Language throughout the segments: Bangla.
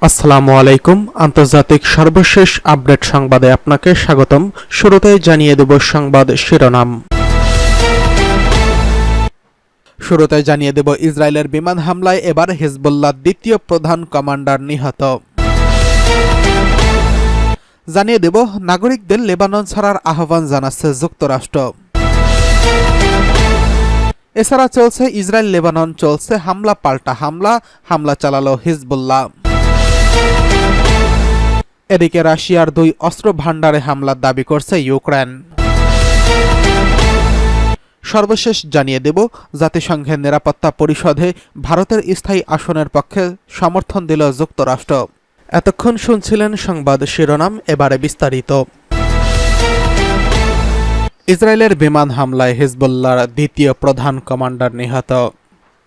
আসসালামু আলাইকুম। আন্তর্জাতিক সর্বশেষ আপডেট সংবাদে আপনাকে স্বাগতম। শুরুতেই জানিয়ে দেব সংবাদ শিরোনাম। ইসরায়েলের বিমান হামলায় এবার হিজবুল্লাহর দ্বিতীয় প্রধান কমান্ডার নিহত। জানিয়ে দেব নাগরিকদের লেবানন ছাড়ার আহ্বান জানাচ্ছে যুক্তরাষ্ট্র। এছাড়া চলছে ইসরায়েল লেবানন, চলছে হামলা পাল্টা হামলা চালালো হিজবুল্লাহ। এদিকে রাশিয়ার 2 অস্ত্র ভান্ডারে হামলার দাবি করছে ইউক্রেন। সর্বশেষ জানিয়ে দেব জাতিসংঘের নিরাপত্তা পরিষদে ভারতের স্থায়ী আসনের পক্ষে সমর্থন দিল যুক্তরাষ্ট্র। এতক্ষণ শুনছিলেন সংবাদ শিরোনাম, এবারে বিস্তারিত। ইসরায়েলের বিমান হামলায় হিজবুল্লাহর দ্বিতীয় প্রধান কমান্ডার নিহত।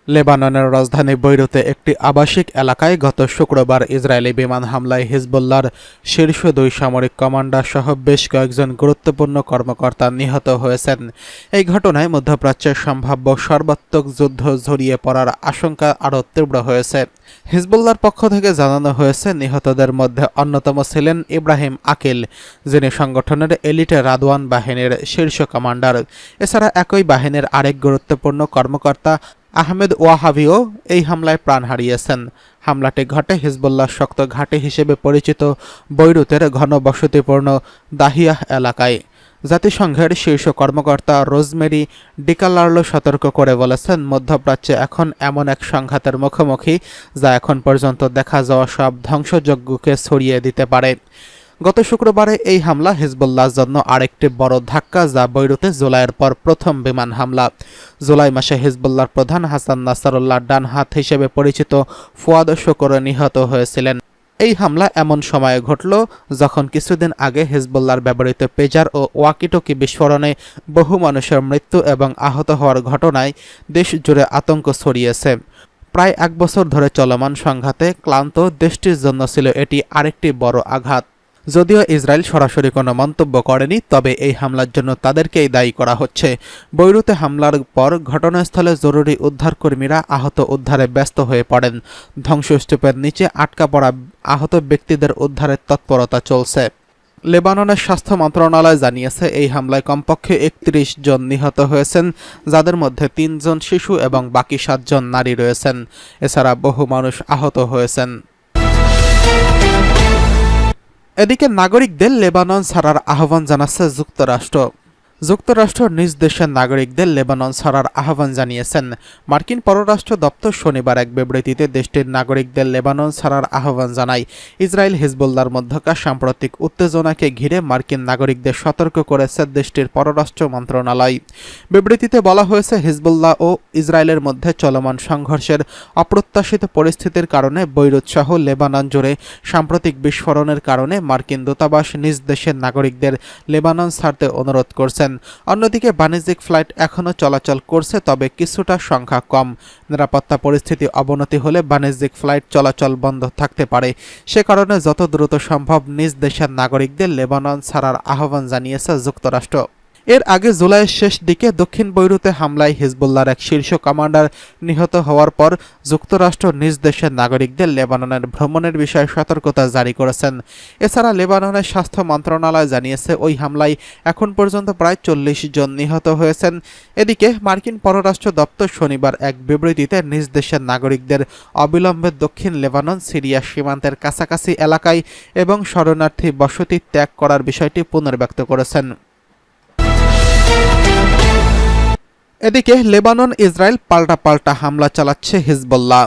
লেবাননের রাজধানী বৈরুতে একটি আবাসিক এলাকায় গত শুক্রবার ইসরায়েলি বিমান হামলায় হিজবুল্লাহর শীর্ষ 2 সামরিক কমান্ডার সহ বেশ কয়েকজন গুরুত্বপূর্ণ কর্মকর্তা নিহত হয়েছেন। এই ঘটনায় মধ্যপ্রাচ্যের সম্ভাব্য সর্বাত্মক যুদ্ধ জড়িয়ে পড়ার আশঙ্কা আরও তীব্র হয়েছে। হিজবুল্লাহর পক্ষ থেকে জানানো হয়েছে, নিহতদের মধ্যে অন্যতম ছিলেন ইব্রাহিম আকিল, যিনি সংগঠনের এলিটে রাদওয়ান বাহিনীর শীর্ষ কমান্ডার। এছাড়া একই বাহিনীর আরেক গুরুত্বপূর্ণ কর্মকর্তা আহমেদ ওয়াহাবিও এই হামলায় প্রাণ হারিয়েছেন। হামলাটি ঘটে হিজবুল্লাহর শক্ত ঘাঁটি হিসেবে পরিচিত বৈরুতের ঘনবসতিপূর্ণ দাহিয়াহ এলাকায়। জাতিসংঘের শীর্ষ কর্মকর্তা রোজমেরি ডিকালার্লো সতর্ক করে বলেছেন, মধ্যপ্রাচ্যে এখন এমন এক সংঘাতের মুখোমুখি যা এখন পর্যন্ত দেখা যাওয়া সব ধ্বংসযজ্ঞকে ছড়িয়ে দিতে পারে। গত শুক্রবারে এই হামলা হিজবুল্লাহর জন্য আরেকটি বড় ধাক্কা, যা বৈরুতে জুলাইয়ের পর প্রথম বিমান হামলা। জুলাই মাসে হিজবুল্লাহর প্রধান হাসান নাসারুল্লাহ ডান হাত হিসেবে পরিচিত ফুয়াদ শুকুর নিহত হয়েছিলেন। এই হামলা এমন সময়ে ঘটল যখন কিছুদিন আগে হিজবুল্লাহর ব্যবহৃত পেজার ও ওয়াকিটকি বিস্ফোরণে বহু মানুষের মৃত্যু এবং আহত হওয়ার ঘটনায় দেশ জুড়ে আতঙ্ক ছড়িয়েছে। প্রায় 1 বছর ধরে চলমান সংঘাতে ক্লান্ত দেশটির জন্য ছিল এটি আরেকটি বড় আঘাত। যদিও ইসরায়েল সরাসরি কোনো মন্তব্য করেনি, তবে এই হামলার জন্য তাদেরকেই দায়ী করা হচ্ছে। বৈরুতে হামলার পর ঘটনাস্থলে জরুরি উদ্ধারকর্মীরা আহত উদ্ধারে ব্যস্ত হয়ে পড়েন। ধ্বংসস্তূপের নিচে আটকা পড়া আহত ব্যক্তিদের উদ্ধারের তৎপরতা চলছে। লেবাননের স্বাস্থ্য মন্ত্রণালয় জানিয়েছে, এই হামলায় কমপক্ষে 31 জন নিহত হয়েছেন, যাদের মধ্যে 3 জন শিশু এবং বাকি 7 জন নারী রয়েছেন। এছাড়া বহু মানুষ আহত হয়েছেন। এদিকে নাগরিকদের লেবানন ছাড়ার আহ্বান জানাচ্ছে যুক্তরাষ্ট্র। যুক্তরাষ্ট্র নিজ দেশের নাগরিকদের লেবানন ছাড়ার আহ্বান জানিয়েছেন। মার্কিন পররাষ্ট্র দপ্তর শনিবার এক বিবৃতিতে দেশটির নাগরিকদের লেবানন ছাড়ার আহ্বান জানায়। ইসরায়েল হিজবুল্লাহর মধ্যকার সাম্প্রতিক উত্তেজনাকে ঘিরে মার্কিন নাগরিকদের সতর্ক করেছে দেশটির পররাষ্ট্র মন্ত্রণালয়। বিবৃতিতে বলা হয়েছে, হিজবুল্লাহ ও ইসরায়েলের মধ্যে চলমান সংঘর্ষের অপ্রত্যাশিত পরিস্থিতির কারণে বৈরুত সহ লেবানন জুড়ে সাম্প্রতিক বিস্ফোরণের কারণে মার্কিন দূতাবাস নিজ দেশের নাগরিকদের লেবানন ছাড়তে অনুরোধ করছেন। অন্যদিকে বাণিজ্যিক ফ্লাইট এখনও চলাচল করছে, তবে কিছুটা সংখ্যা কম। নিরাপত্তা পরিস্থিতি অবনতি হলে বাণিজ্যিক ফ্লাইট চলাচল বন্ধ থাকতে পারে। সে কারণে যত দ্রুত সম্ভব নিজ দেশের নাগরিকদের লেবানন ছাড়ার আহ্বান জানিয়েছে যুক্তরাষ্ট্র। এর আগে জুলাইয়ের শেষ দিকে দক্ষিণ বৈরুতে হামলায় হিজবুল্লাহর এক শীর্ষ কমান্ডার নিহত হওয়ার পর যুক্তরাষ্ট্র নিজ দেশের নাগরিকদের লেবাননের ভ্রমণের বিষয়ে সতর্কতা জারি করেছেন। এছাড়া লেবাননের স্বাস্থ্য মন্ত্রণালয় জানিয়েছে, ওই হামলায় এখন পর্যন্ত প্রায় 40 জন নিহত হয়েছেন। এদিকে মার্কিন পররাষ্ট্র দপ্তর শনিবার এক বিবৃতিতে নিজ দেশের নাগরিকদের অবিলম্বে দক্ষিণ লেবানন সিরিয়া সীমান্তের কাছাকাছি এলাকায় এবং শরণার্থী বসতি ত্যাগ করার বিষয়টি পুনর্ব্যক্ত করেছেন। এদিকে লেবানন ইসরায়েল পাল্টা হামলা চালাচ্ছে হিজবুল্লাহ।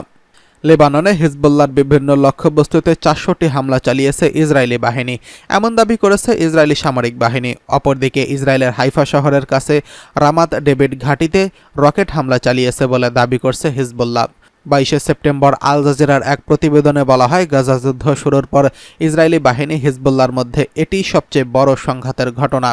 লেবাননে হিজবুল্লাহর বিভিন্ন লক্ষ্যবস্তুতে 400টি হামলা চালিয়েছে ইসরায়েলি বাহিনী, এমন দাবি করেছে ইসরায়েলি সামরিক বাহিনী। অপরদিকে ইসরায়েলের হাইফা শহরের কাছে রামাত ডেভিড ঘাঁটিতে রকেট হামলা চালিয়েছে বলে দাবি করছে হিজবুল্লাহ। 22 সেপ্টেম্বর আল জাজিরার এক প্রতিবেদনে বলা হয়, গাজা যুদ্ধ শুরুর পর ইসরায়েলি বাহিনী হিজবুল্লাহর মধ্যে এটি সবচেয়ে বড় সংঘাতের ঘটনা।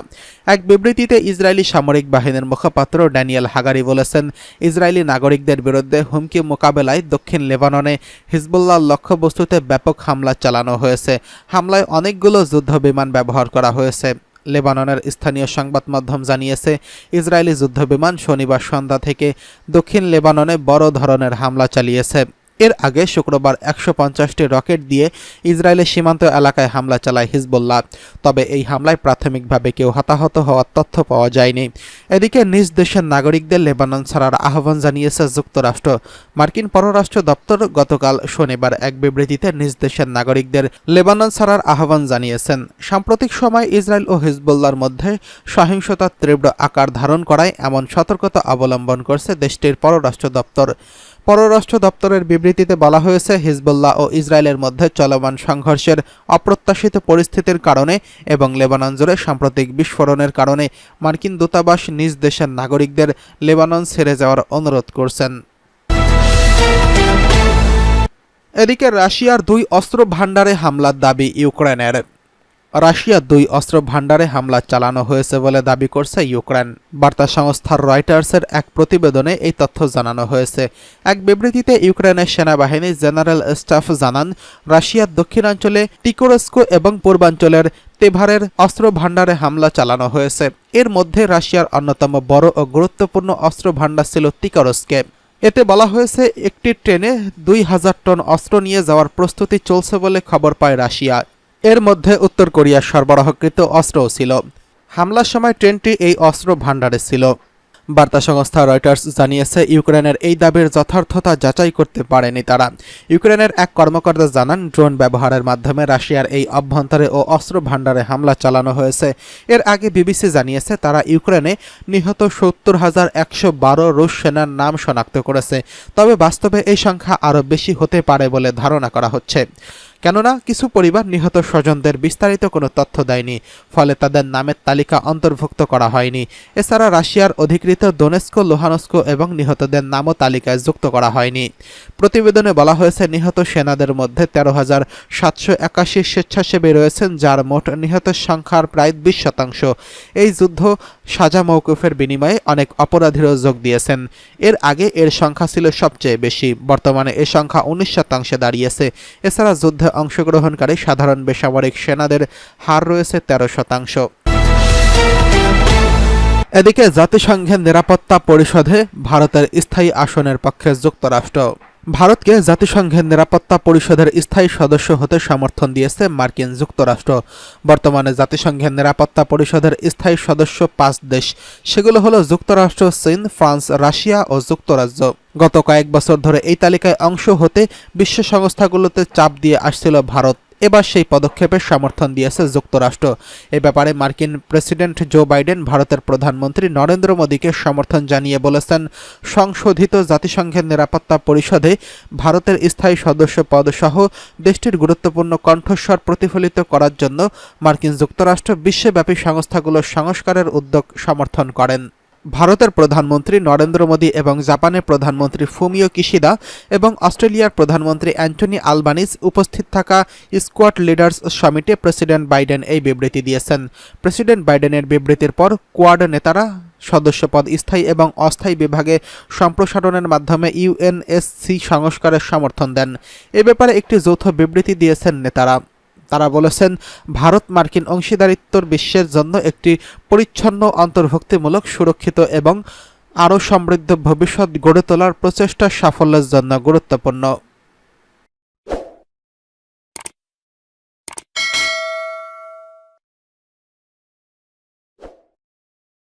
এক বিবৃতিতে ইসরায়েলি সামরিক বাহিনীর মুখপাত্র ড্যানিয়েল হাগারি বলেছেন, ইসরায়েলি নাগরিকদের বিরুদ্ধে হুমকি মোকাবেলায় দক্ষিণ লেবাননে হিজবুল্লাহর লক্ষ্যবস্তুতে ব্যাপক হামলা চালানো হয়েছে। হামলায় অনেকগুলো যুদ্ধ বিমান ব্যবহার করা হয়েছে। লেবাননের স্থানীয় সংবাদ মাধ্যম জানিয়েছে, ইসরায়েলি যুদ্ধবিমান শনিবার সন্ধ্যা থেকে দক্ষিণ লেবাননে বড় ধরনের হামলা চালিয়েছে। এর আগে শুক্রবার ১৫০টি রকেট দিয়ে ইসরায়েলের সীমান্ত এলাকায় হামলা চালায় হিজবুল্লাহ। তবে এই হামলায় প্রাথমিকভাবে কেউ হতাহত হওয়ার তথ্য পাওয়া যায়নি। এদিকে নিজ দেশের নাগরিকদের লেবানন ছাড়ার আহ্বান জানিয়েছে যুক্তরাষ্ট্র। মার্কিন পররাষ্ট্র দপ্তর গতকাল শনিবার এক বিবৃতিতে নিজ দেশের নাগরিকদের লেবানন ছাড়ার আহ্বান জানিয়েছেন। সাম্প্রতিক সময় ইসরায়েল ও হিজবুল্লাহর মধ্যে সহিংসতা তীব্র আকার ধারণ করায় এমন সতর্কতা অবলম্বন করছে দেশটির পররাষ্ট্র দপ্তর। পররাষ্ট্র দপ্তরের বিবৃতিতে বলা হয়েছে, হিজবুল্লাহ ও ইসরায়েলের মধ্যে চলমান সংঘর্ষের অপ্রত্যাশিত পরিস্থিতির কারণে এবং লেবানন জুড়ে সাম্প্রতিক বিস্ফোরণের কারণে মার্কিন দূতাবাস নিজ দেশের নাগরিকদের লেবানন ছেড়ে যাওয়ার অনুরোধ করছেন। এদিকে রাশিয়ার 2 অস্ত্র ভান্ডারে হামলার দাবি ইউক্রেনের। রাশিয়ার 2 অস্ত্র ভান্ডারে হামলা চালানো হয়েছে বলে দাবি করছে ইউক্রেন। বার্তা সংস্থার রয়টার্সের এক প্রতিবেদনে এই তথ্য জানানো হয়েছে। এক বিবৃতিতে ইউক্রেনের সেনাবাহিনী জেনারেল স্টাফ জানান, রাশিয়ার দক্ষিণাঞ্চলে টিকোরস্ক এবং পূর্বাঞ্চলের তেভারের অস্ত্র ভান্ডারে হামলা চালানো হয়েছে। এর মধ্যে রাশিয়ার অন্যতম বড় ও গুরুত্বপূর্ণ অস্ত্র ভান্ডার ছিল টিকোরস্কে। এতে বলা হয়েছে, একটি ট্রেনে ২,০০০ টন অস্ত্র নিয়ে যাওয়ার প্রস্তুতি চলছে বলে খবর পায় রাশিয়া। এর মধ্যে উত্তর কোরিয়ার সরবরাহকৃত অস্ত্রও ছিল। হামলার সময় ট্রেনটি এই অস্ত্র ভান্ডারে ছিল। বার্তা সংস্থা রয়টার্স জানিয়েছে, ইউক্রেনের এই দাবির যথার্থতা যাচাই করতে পারেনি তারা। ইউক্রেনের এক কর্মকর্তা জানান, ড্রোন ব্যবহারের মাধ্যমে রাশিয়ার এই অভ্যন্তরে ও অস্ত্র ভান্ডারে হামলা চালানো হয়েছে। এর আগে বিবিসি জানিয়েছে, তারা ইউক্রেনে নিহত ৭০,১১২ রুশ সেনার নাম শনাক্ত করেছে। তবে বাস্তবে এই সংখ্যা আরও বেশি হতে পারে বলে ধারণা করা হচ্ছে, কেননা কিছু পরিবার নিহত স্বজনদের বিস্তারিত কোনো তথ্য দেয়নি, ফলে তাদের নামের তালিকা অন্তর্ভুক্ত করা হয়নি। এছাড়া রাশিয়ার অধিকৃত দোনেস্ক, লুহানস্ক এবং নিহতদের নামও তালিকায় যুক্ত করা হয়নি। প্রতিবেদনে বলা হয়েছে, নিহত সেনাদের মধ্যে ১৩,৭৮১ স্বেচ্ছাসেবী রয়েছেন, যার মোট নিহতের সংখ্যার প্রায় ২০%। এই যুদ্ধ সাজা মওকুফের বিনিময়ে অনেক অপরাধীরও যোগ দিয়েছেন। এর আগে এর সংখ্যা ছিল সবচেয়ে বেশি, বর্তমানে এ সংখ্যা ১৯% দাঁড়িয়েছে। এছাড়া যুদ্ধে অংশগ্রহণকারী সাধারণ বেসামরিক সেনাদের হার রয়েছে ১৩%। এদিকে জাতিসংঘের নিরাপত্তা পরিষদে ভারতের স্থায়ী আসনের পক্ষে যুক্তরাষ্ট্র। ভারতকে জাতিসংঘের নিরাপত্তা পরিষদের স্থায়ী সদস্য হতে সমর্থন দিয়েছে মার্কিন যুক্তরাষ্ট্র। বর্তমানে জাতিসংঘের নিরাপত্তা পরিষদের স্থায়ী সদস্য 5 দেশ। সেগুলো হলো যুক্তরাষ্ট্র, চীন, ফ্রান্স, রাশিয়া ও যুক্তরাজ্য। গত কয়েক বছর ধরে এই তালিকায় অংশ হতে বিশ্ব সংস্থাগুলোতে চাপ দিয়ে আসছিল ভারত। এবার সেই পদক্ষেপের সমর্থন দিয়েছে যুক্তরাষ্ট্র। এ ব্যাপারে মার্কিন প্রেসিডেন্ট জো বাইডেন ভারতের প্রধানমন্ত্রী নরেন্দ্র মোদীকে সমর্থন জানিয়ে বলেছেন, সংশোধিত জাতিসংঘের নিরাপত্তা পরিষদে ভারতের স্থায়ী সদস্য পদ সহ দেশটির গুরুত্বপূর্ণ কণ্ঠস্বর প্রতিফলিত করার জন্য মার্কিন যুক্তরাষ্ট্র বিশ্বব্যাপী সংস্থাগুলোর সংস্কারের উদ্যোগ সমর্থন করেন। ভারতের প্রধানমন্ত্রী নরেন্দ্র মোদী এবং জাপানের প্রধানমন্ত্রী ফুমিও কিশিদা এবং অস্ট্রেলিয়ার প্রধানমন্ত্রী অ্যান্টনি আলবানিজ উপস্থিত থাকা স্কোয়াড লিডার্স সামিটে প্রেসিডেন্ট বাইডেন এই বিবৃতি দিয়েছেন। প্রেসিডেন্ট বাইডেনের বিবৃতির পর কোয়াড নেতারা সদস্যপদ স্থায়ী এবং অস্থায়ী বিভাগে সম্প্রসারণের মাধ্যমে ইউএনএসসি সংস্কারের সমর্থন দেন। এ ব্যাপারে একটি যৌথ বিবৃতি দিয়েছেন নেতারা। তারা বলেছেন, ভারত মার্কিন অংশীদারিত্বর বিশ্বের জন্য একটি পরিচ্ছন্ন, অন্তর্ভুক্তিমূলক, সুরক্ষিত এবং আরও সমৃদ্ধ ভবিষ্যৎ গড়ে তোলার প্রচেষ্টার সাফল্যের জন্য গুরুত্বপূর্ণ।